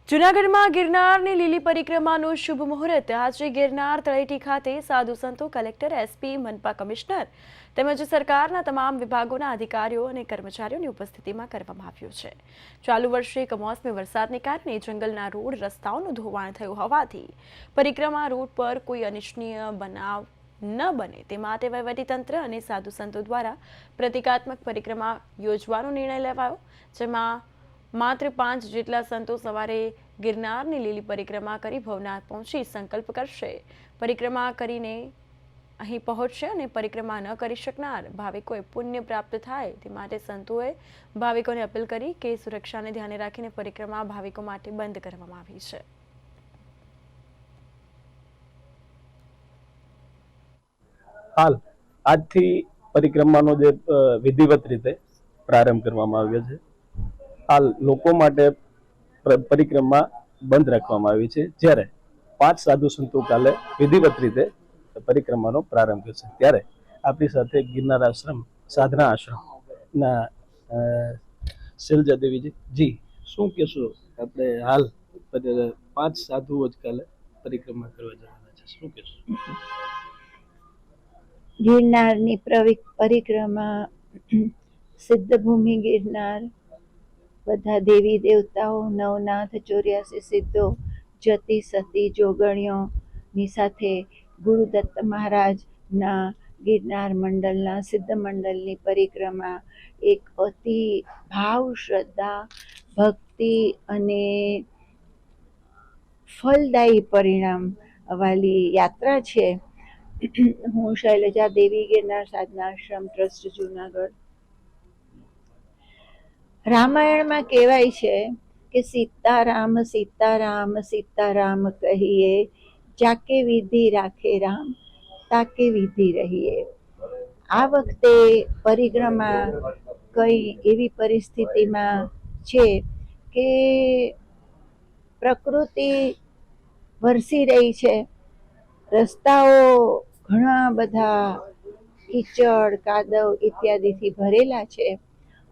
જૂનાગઢમાં ગિરનારની લીલી પરિક્રમાનું શુભ મુહૂર્ત આજે ગિરનાર તળેટી ખાતે સાધુ સંતો, કલેક્ટર, એસપી, મનપા કમિશનર તેમજ સરકારના તમામ વિભાગોના અધિકારીઓ અને કર્મચારીઓની ઉપસ્થિતિમાં કરવામાં આવ્યું છે। ચાલુ વર્ષે કમોસમી વરસાદને કારણે જંગલના રોડ રસ્તાઓનું ધોવાણ થયું હોવાથી પરિક્રમા રૂટ પર કોઈ અનિચ્છનીય બનાવ ન બને તે માટે વહીવટીતંત્ર અને સાધુ સંતો દ્વારા પ્રતિકાત્મક પરિક્રમા યોજવાનો નિર્ણય લેવાયો, જેમાં માત્ર 5 જેટલા સંતો સવારે ગિરનારની લીલી પરિક્રમા કરી ભવનાથ પહોંચી સંકલ્પ કરશે। પરિક્રમા કરીને અહીં પહોંચશે અને પરિક્રમા ન કરી શકનાર ભાવિકોએ પુણ્ય પ્રાપ્ત થાય તે માટે સંતોએ ભાવિકોને અપીલ કરી કે સુરક્ષાને ધ્યાને રાખીને પરિક્રમા ભાવિકો માટે બંધ કરવામાં આવી છે। હાલ આજથી પરિક્રમાનો જે વિધિવત રીતે પ્રારંભ કરવામાં આવ્યો છે। હાલ લોકો માટે પરિક્રમા બંધ રાખવામાં આવી છે, જ્યારે 5 સાધુ સંતો કાલે વિધિવત રીતે પરિક્રમાનો પ્રારંભ કરશે। ત્યારે આપણી સાથે ગિરનાર આશ્રમ, સાધના આશ્રમના શૈલજા દેવીજી, જી શું કહેશો? આપણે હાલ 5 સાધુઓ જ કાલે પરિક્રમા કરવા જવાના છે, શું કહેશો? ગિરનારની પરિક્રમા, સિદ્ધભૂમિ ગિરનાર, બધા દેવી દેવતાઓ, નવનાથ, 84 સિદ્ધો, જતી સતી જોગણીઓની સાથે ગુરુદત્ત મહારાજના ગિરનાર મંડળના સિદ્ધ મંડળની પરિક્રમા એક અતિ ભાવ, શ્રદ્ધા, ભક્તિ અને ફલદાયી પરિણામ વાળી યાત્રા છે। હું શૈલજા દેવી, ગિરનાર સાધના આશ્રમ ટ્રસ્ટ, જૂનાગઢ। રામાયણમાં કહેવાય છે કે સીતારામ સીતારામ સીતારામ કહીએ, જાકે વિધિ રાખે રામ તાકે વિધિ રહીએ। આ વખતે પરિક્રમા કઈ એવી પરિસ્થિતિમાં છે કે પ્રકૃતિ વરસી રહી છે, રસ્તાઓ ઘણા બધા કીચડ, કાદવ ઇત્યાદિથી ભરેલા છે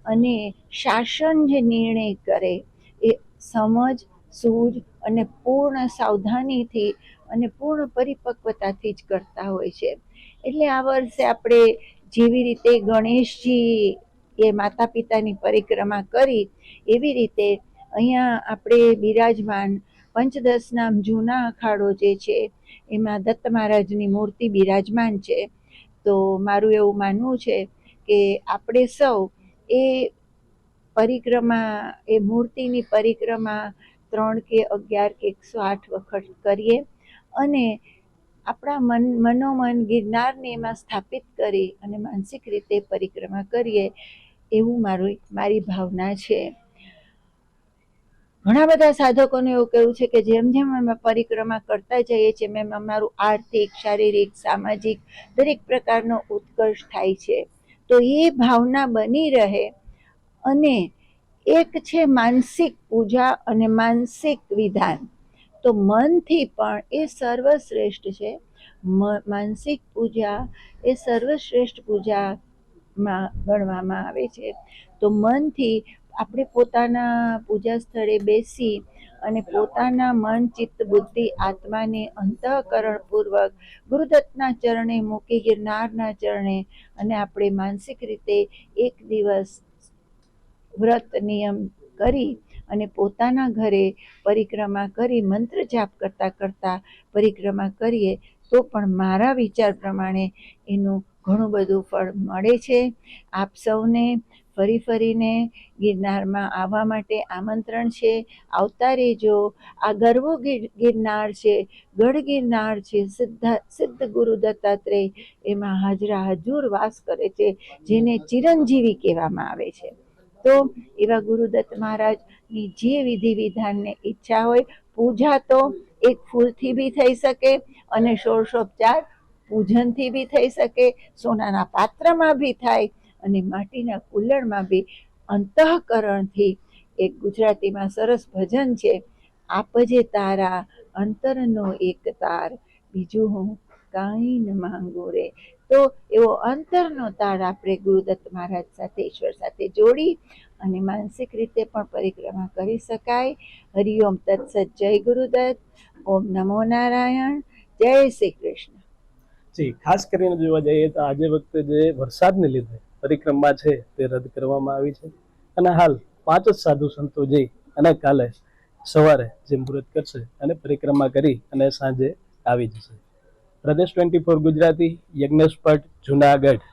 અને શાસન જે નિર્ણય કરે એ સમજ, સૂઝ અને પૂર્ણ સાવધાનીથી અને પૂર્ણ પરિપક્વતાથી જ કરતા હોય છે। એટલે આ વર્ષે આપણે જેવી રીતે ગણેશજી એ માતા પિતાની પરિક્રમા કરી, એવી રીતે અહીંયા આપણે બિરાજમાન પંચદશનામ જૂના અખાડો જે છે એમાં દત્ત મહારાજની મૂર્તિ બિરાજમાન છે। તો મારું એવું માનવું છે કે આપણે સૌ એ પરિક્રમા, એ મૂર્તિની પરિક્રમા 3 કે 11 કે 108 વખત કરીએ અને આપણા મનોમન ગિરનારને એમાં સ્થાપિત કરી અને માનસિક રીતે પરિક્રમા કરીએ, એવું મારી ભાવના છે। ઘણા બધા સાધકોને એવું કહેવું છે કે જેમ જેમ અમે પરિક્રમા કરતા જઈએ છીએ એમ અમારું આર્થિક, શારીરિક, સામાજિક દરેક પ્રકારનો ઉત્કર્ષ થાય છે। તો એ ભાવના બની રહે અને એક છે માનસિક પૂજા અને માનસિક વિધાન, તો મનથી પણ એ સર્વશ્રેષ્ઠ છે। માનસિક પૂજા એ સર્વશ્રેષ્ઠ પૂજામાં ગણવામાં આવે છે। તો મનથી આપણે પોતાના પૂજા સ્થળે બેસી અને પોતાના મન, ચિત્ત, બુદ્ધિ, આત્માને અંતઃકરણપૂર્વક ગુરુદત્તના ચરણે મૂકી, ગિરનારના ચરણે, અને આપણે માનસિક રીતે એક દિવસ વ્રત નિયમ કરી અને પોતાના ઘરે પરિક્રમા કરી મંત્ર જાપ કરતા કરતા પરિક્રમા કરીએ તો પણ મારા વિચાર પ્રમાણે એનું ઘણું બધું ફળ મળે છે। આપ સૌને ફરીને ગિરનારમાં આવવા માટે આમંત્રણ છે, આવતા રહેજો। આ ગરવો ગિરનાર છે, ગઢ ગિરનાર છે, સિદ્ધ ગુરુ દત્તાત્રેય એમાં હાજરા હજુર વાસ કરે છે, જેને ચિરંજીવી કહેવામાં આવે છે। તો એવા ગુરુદત્ત મહારાજની જે વિધિ વિધાનને ઈચ્છા હોય, પૂજા તો એક ફૂલથી બી થઈ શકે અને ષોડશોપચાર પૂજનથી બી થઈ શકે, સોનાના પાત્રમાં બી થાય અને માટીના કુલ્લણમાં બી અંતઃકરણથી। એક ગુજરાતીમાં સરસ ભજન છે, આપજે તારા અંતરનો એક તાર, બીજું હું કાંઈ ન માંગુ રે, તો એવો અંતરનો તાળ આપણે ગુરુદત્ત મહારાજ સાથે, ઈશ્વર સાથે જોડી અને માનસિક રીતે પણ પરિક્રમા કરી શકાય. હરિઓમ તત્સત. જય ગુરુદત્ત. ઓમ નમો નારાયણ. જય શ્રી કૃષ્ણ. જી, ખાસ કરીને જોવા જઈએ તો આજે વખતે જે વરસાદને લીધે પરિક્રમા છે તે રદ કરવામાં આવી છે અને હાલ 5 જ સાધુ સંતો જઈ અને કાલે સવારે જે મુહૂર્ત કરશે અને પરિક્રમા કરી અને સાંજે આવી જશે. પ્રદેશ 24 ગુજરાતી, યજ્ઞેશ ભટ્ટ, જુનાગઢ.